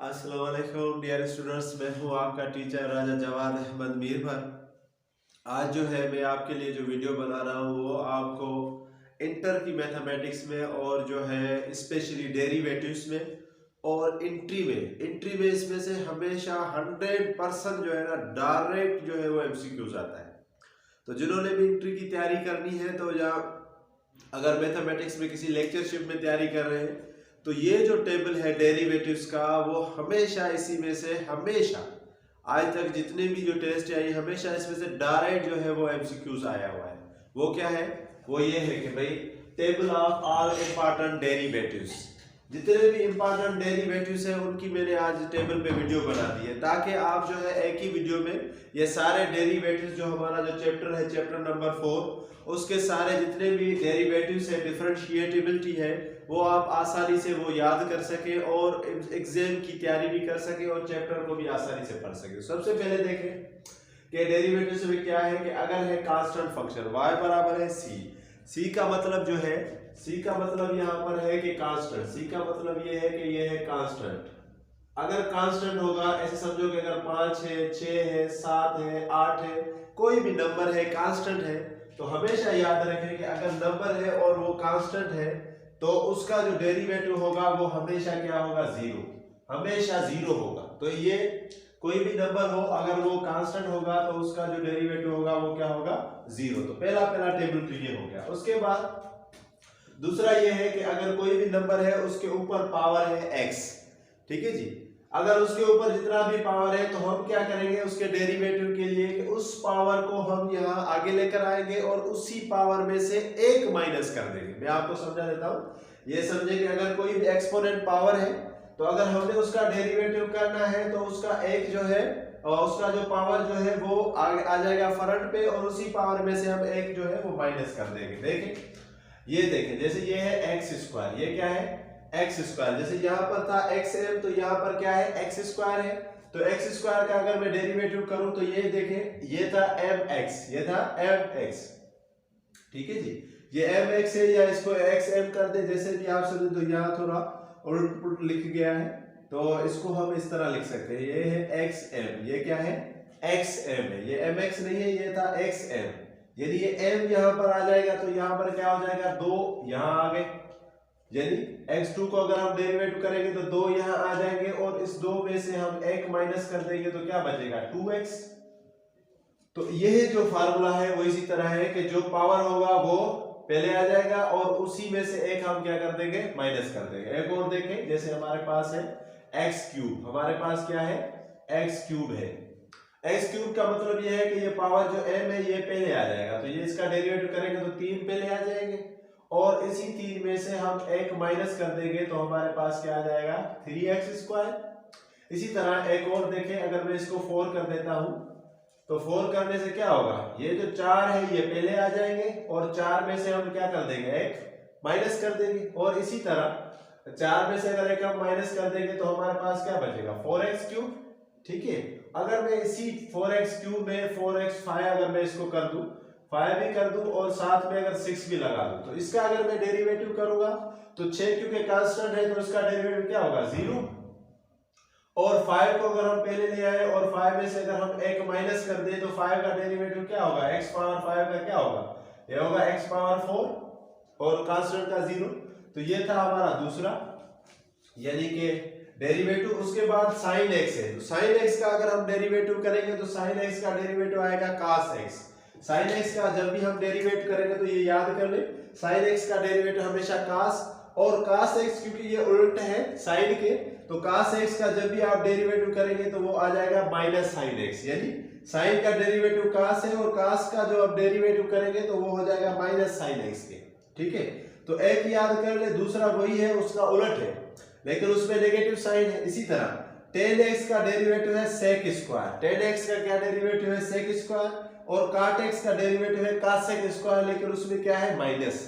अस्सलाम वालेकुम dear students, मैं हूं आपका टीचर राजा जवाद अहमद मीर भर। आज जो है मैं आपके लिए जो वीडियो बना रहा हूं वो आपको इंटर की मैथमेटिक्स में और जो है स्पेशली डेरिवेटिव्स में और इंट्री में इसमें से हमेशा 100% जो है ना डायरेक्ट जो है वो एमसीक्यूज आता है। तो जिन्होंने भी इंट्री की तैयारी करनी है तो या अगर मैथमेटिक्स में किसी लेक्चरशिप में तैयारी कर रहे हैं तो ये जो टेबल है डेरिवेटिव्स का वो हमेशा इसी में से हमेशा आज तक जितने भी जो टेस्ट आई हमेशा इसमें से डायरेक्ट जो है वो एमसीक्यूज आया हुआ है। वो क्या है? वो ये है कि भाई table of all important derivatives, जितने भी इंपॉर्टेंट डेरिवेटिव्स हैं उनकी मैंने आज टेबल पे वीडियो बना दी है ताकि आप जो है एक ही वीडियो में ये सारे डेरिवेटिव्स जो हमारा जो चैप्टर है चैप्टर नंबर 4 उसके सारे जितने भी डेरिवेटिव्स है डिफरेंशिएटिबिलिटी है वो आप आसानी से वो याद कर सके और एग्जाम की तैयारी भी कर सके और चैप्टर को भी आसानी से पढ़ सके। सबसे पहले देखें कि डेरिवेटिव्स में क्या है कि अगर है कांस्टेंट फंक्शन y बराबर है c का मतलब जो है c का मतलब यहाँ पर है कि कांस्टेंट, c का मतलब ये है कि ये है कांस्टेंट। अगर कांस्टेंट होगा ऐसे समझो कि अगर 5 है 6 है 7 है 8 है कोई भी नंबर है कांस्टेंट है तो हमेशा याद रखें कि अगर नंबर है और वो कांस्टेंट है तो उसका जो डेरिवेटिव होगा वो हमेशा क्या होगा? जीरो, हमेशा जीरो होगा। तो ये कोई भी नंबर हो अगर वो कांस्टेंट होगा तो उसका जो डेरिवेटिव होगा वो क्या होगा? जीरो। तो पहला टेबल तो ये हो गया। उसके बाद दूसरा ये है कि अगर कोई भी नंबर है उसके ऊपर पावर है x, ठीक है जी। अगर उसके ऊपर जितना भी पावर है तो हम क्या करेंगे उसके डेरिवेटिव के लिए कि उस पावर को हम यहाँ आगे लेकर आएंगे और उसी पावर में से एक माइनस कर देंगे। मैं आपको समझा देता हूँ। ये समझे कि अगर कोई भी एक्सपोनेंट पावर है तो अगर हमने उसका डेरिवेटिव करना है तो उसका एक जो है और उसका जो पावर जो है वो आगे आ जाएगा फ्रंट पे और उसी पावर में से हम एक जो है वो माइनस कर देंगे। देखें ये देखें, जैसे ये है एक्स स्क्वायर, ये क्या है? X square. जैसे यहाँ पर था एक्स एम तो यहाँ पर क्या है? एक्स स्क्वायर है। तो एक्स स्क्वायर का अगर मैं डेरिवेटिव करूं तो ये देखें ये था एम एक्स, ये था एम एक्स, ठीक है जी। ये एम एक्स है या इसको एक्स एम कर दे जैसे भी आप समझे। तो यहाँ थोड़ा उलट पुलट लिख गया है तो इसको हम इस तरह लिख सकते हैं। ये है एक्स एम, ये क्या है? एक्स एम है। ये एम एक्स नहीं है, ये था एक्स एम। यदि ये एम यहाँ पर आ जाएगा तो यहाँ पर क्या हो जाएगा? दो यहाँ आ गए, यानी x2 को अगर हम डेरिवेटिव करेंगे तो दो यहाँ आ जाएंगे और इस दो में से हम एक माइनस कर देंगे तो क्या बचेगा? 2x। तो यह जो फार्मूला है वो इसी तरह है कि जो पावर होगा वो पहले आ जाएगा और उसी में से एक हम क्या कर देंगे? माइनस कर देंगे। एक और देखें, जैसे हमारे पास है एक्स क्यूब, हमारे पास क्या है? एक्स क्यूब है। एक्स क्यूब का मतलब यह है कि ये पावर जो m है ये पहले आ जाएगा तो ये इसका डेरिवेटिव करेंगे तो 3 पहले आ जाएंगे और इसी 3 में से हम एक माइनस कर देंगे तो हमारे पास क्या आ जाएगा? 3x square. इसी तरह एक और देखें, अगर मैं इसको 4 कर देता हूं तो 4 करने से क्या होगा? ये जो 4 है ये पहले आ जाएंगे और 4 में से हम क्या कर देंगे? एक माइनस कर देंगे और इसी तरह 4 में से अगर एक हम माइनस कर देंगे तो हमारे पास क्या बचेगा? 4x क्यूब, ठीक है। अगर मैं इसी 4x क्यूब में 4x5 अगर मैं इसको कर दूं 5 भी कर दूं और साथ में अगर 6 भी लगा दूं तो इसका अगर मैं डेरिवेटिव करूंगा तो 6 क्योंकि कांस्टेंट है तो इसका डेरिवेटिव क्या होगा? 0। और 5 को अगर हम पहले ले आए और 5 में से अगर हम एक माइनस कर दें तो 5 का डेरिवेटिव क्या होगा? x पावर 5 का क्या होगा? ये होगा x पावर 4 और कांस्टेंट का 0। तो ये था हमारा दूसरा यानी कि डेरिवेटिव। उसके बाद sin x है तो sin x का अगर हम डेरिवेटिव करेंगे तो sin x का डेरिवेटिव आएगा cos x। sin x का जब भी हम डेरिवेटिव करेंगे तो ये याद कर ले sin x का डेरिवेटिव हमेशा cos और cos x क्योंकि ये उल्ट है sin के तो cos x का जब भी आप डेरिवेटिव करेंगे तो वो आ जाएगा माइनस sin x, यानी sin का डेरिवेटिव cos है और cos का जो आप डेरिवेटिव करेंगे तो वो हो जाएगा माइनस sin x के, ठीक है। तो एक याद कर ले, दूसरा वही है उसका उलट है लेकिन उसमें नेगेटिव साइन है। इसी तरह tan x का डेरिवेटिव है sec स्क्वायर, tan x का क्या डेरिवेटिव है? sec स्क्वायर और cot x का डेरिवेटिव है cos sec स्क्वायर लेकिन उसमें क्या है? माइनस,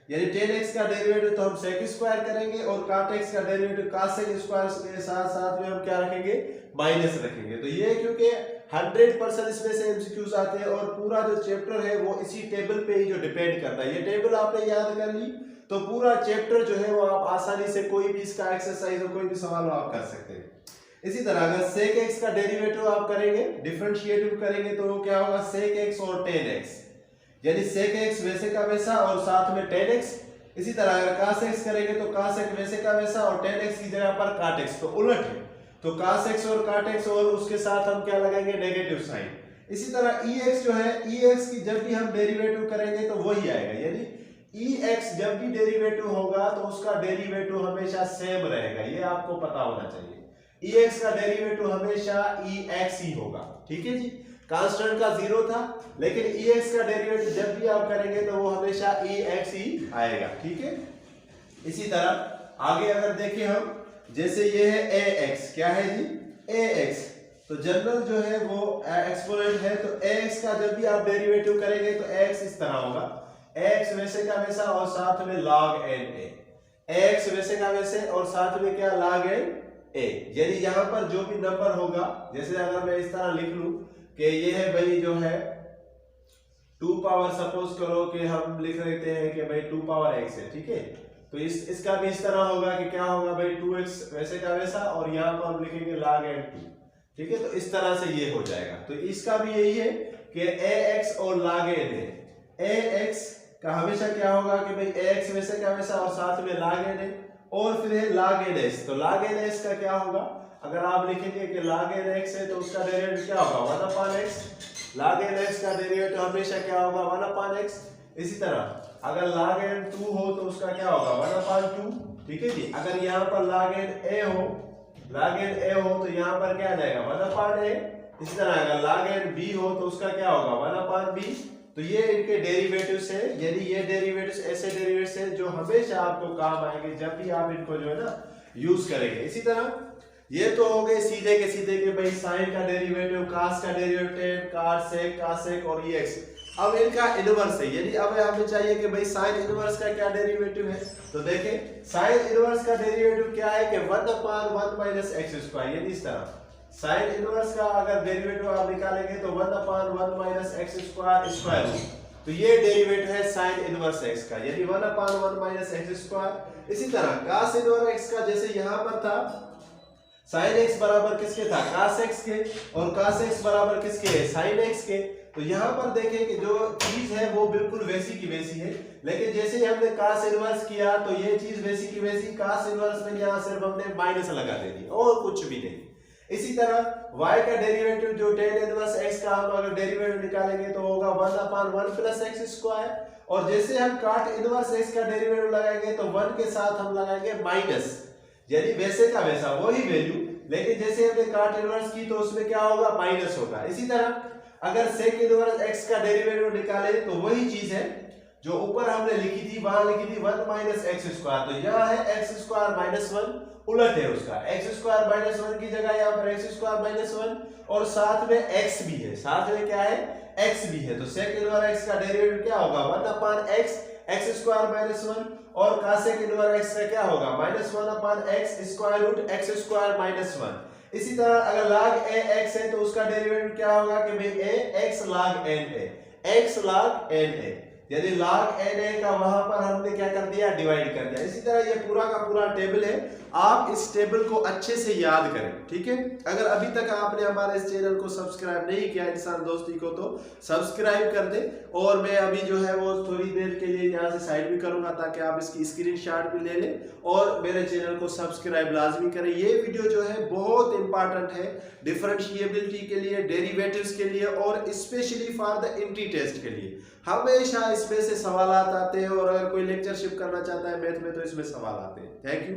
यानी tan x का डेरिवेटिव तो हम sec स्क्वायर करेंगे और cot x का डेरिवेटिव cos sec स्क्वायर के साथ साथ में हम क्या रखेंगे? माइनस रखेंगे। तो ये क्योंकि 100% इसमें से एमसीक्यूज आते हैं और पूरा जो चैप्टर है वो इसी टेबल पे ही जो डिपेंड करता है। ये टेबल आपने याद कर ली तो पूरा चैप्टर जो है वो आप आसानी से कोई भी इसका एक्सरसाइज और कोई भी सवाल आप कर सकते हैं। इसी तरह अगर sec x का डेरिवेटिव आप करेंगे, डिफरेंशिएटिव करेंगे तो वो क्या होगा sec x और tan x, यानी sec x वैसे का वैसा और साथ में tan x। इसी तरह अगर cos x करेंगे तो cos x वैसे का वैसा और tan x की जगह पर cot x, तो उलट है, तो cos x और cot x और उसके साथ हम क्या लगाएंगे नेगेटिव साइन। इसी तरह ex जो है, ex की जब भी हम डेरिवेटिव करेंगे तो वही आएगा, यानी ex जब भी डेरिवेटिव होगा तो उसका डेरिवेटिव हमेशा सेम रहेगा, ये आपको पता होना चाहिए। ex का डेरिवेटिव हमेशा ex ही होगा, ठीक है जी। कांस्टेंट का 0 था, लेकिन ex का डेरिवेटिव जब भी आप करेंगे तो वो हमेशा ex ही आएगा, ठीक है। इसी तरह आगे अगर देखें हम, जैसे ये है ax, क्या है जी ax, तो जनरल जो है वो एक्सपोनेंट है, तो ax का जब भी आप डेरिवेटिव करेंगे तो x इस तरह होगा, x वैसे का वैसा और साथ में log n a, x वैसे का वैसे और साथ में क्या log n a, यानी यहाँ पर जो भी नंबर होगा, जैसे अगर मैं इस तरह लिख लूं कि ये है भाई जो है 2 पावर, सपोज करो कि हम लिख लेते हैं कि भाई 2 पावर x है, ठीक है, तो इसका भी इस तरह होगा कि क्या होगा भाई 2x वैसे का वैसा और यहाँ पर हम लिखेंगे log n 2, ठीक है, तो इस तरह से ये हो जाएगा। तो इसका भी यही है कि ax और log n है, ax का हमेशा क्या होगा कि भाई ax वैसे का वैसा और साथ में log n है, और फिर है log ns, तो log ns का क्या होगा, अगर आप लिखेंगे कि log nx है तो उसका डेरिवेटिव क्या होगा 1/x, log nx का डेरिवेटिव हमेशा क्या होगा 1/x। इसी तरह अगर log n2 हो तो उसका क्या होगा 1/2, ठीक है जी। अगर यहाँ पर log n a हो तो यहाँ पर क्या आ जाएगा 1/a। इसी तरह अगर log n b हो तो उसका क्या होगा 1/b। तो ये इनके डेरिवेटिव्स है, यानी ये डेरिवेटिव्स ऐसे डेरिवेटिव्स हैं जो हमेशा आपको काम आएंगे जब भी आप इनको जो है ना यूज करेंगे। इसी तरह ये तो हो गए सीधे के सीधे कि भाई साइन का डेरिवेटिव, cos का डेरिवेटिव, cos sec और ex। अब इनका इनवर्स है, यानी अब हमें चाहिए कि भाई साइन इनवर्स का क्या डेरिवेटिव है, तो देखें साइन इनवर्स का डेरिवेटिव क्या है कि 1/1 - x², यानी इस तरह साइन इनवर्स का अगर डेरिवेटिव आप निकालेंगे तो 1/1 - x² स्क्वायर रूट, तो ये डेरिवेटिव है साइन इनवर्स x का, यानी 1/1 - x²। इसी तरह cos इनवर्स x का, जैसे यहाँ पर था sin x बराबर किसके था cos x के, और cos x बराबर किसके है sin x के। तो यहाँ पर देखें कि जो चीज है वो बिल्कुल वैसी की वैसी है, लेकिन जैसे ही हमने cos इनवर्स किया तो ये चीज वैसी की वैसी, cos इनवर्स में यहाँ सिर्फ हमने माइनस लगा दे दी और कुछ भी नहीं। इसी तरह y का डेरिवेटिव जो tan इनवर्स x का हम अगर डेरिवेटिव निकालेंगे तो होगा 1/1 + x², और जैसे हम cot इनवर्स x का डेरिवेटिव लगाएंगे तो 1 के साथ हम लगाएंगे माइनस, यानी वैसे का वैसा वही वैल्यू, लेकिन जैसे हमने cot इनवर्स की तो उसमें क्या होगा माइनस होगा। इसी तरह अगर sec इनवर्स x का डेरिवेटिव निकाले तो वही चीज है जो ऊपर हमने लिखी थी, वहां लिखी थी 1 - x², तो यहाँ है x² - 1, उलट है उसका, x² - 1 की जगह यहाँ पर x² - 1 और साथ में x भी है, साथ में क्या है x भी है, तो sec इनवर्स x का डेरिवेटिव क्या होगा 1/x x² - 1 और cosec इनवर्स x का क्या होगा -1/x स्क्वायर रूट x² - 1। इसी तरह अगर log a x है तो उसका डेरिवेटिव क्या होगा कि भाई a x log n a, x log n a, यानी log n a का वहां पर हमने क्या कर दिया डिवाइड कर दिया। इसी तरह ये पूरा का पूरा टेबल है, आप इस टेबल को अच्छे से याद करें, ठीक है। अगर अभी तक आपने हमारे इस चैनल को सब्सक्राइब नहीं किया इंसान दोस्ती को तो सब्सक्राइब कर दे, और मैं अभी जो है वो थोड़ी देर के लिए यहाँ से साइड भी करूंगा ताकि आप इसकी स्क्रीनशॉट भी ले लें और मेरे चैनल को सब्सक्राइब लाजमी करें। ये वीडियो जो है बहुत इंपॉर्टेंट है डिफरेंशिएबिलिटी के लिए, डेरिवेटिव्स के लिए और specially for the entry test के लिए। हमेशा इसमें से सवाल आते हैं और अगर कोई लेक्चरशिप करना चाहता है मैथ में तो इसमें सवाल आते हैं। Thank you.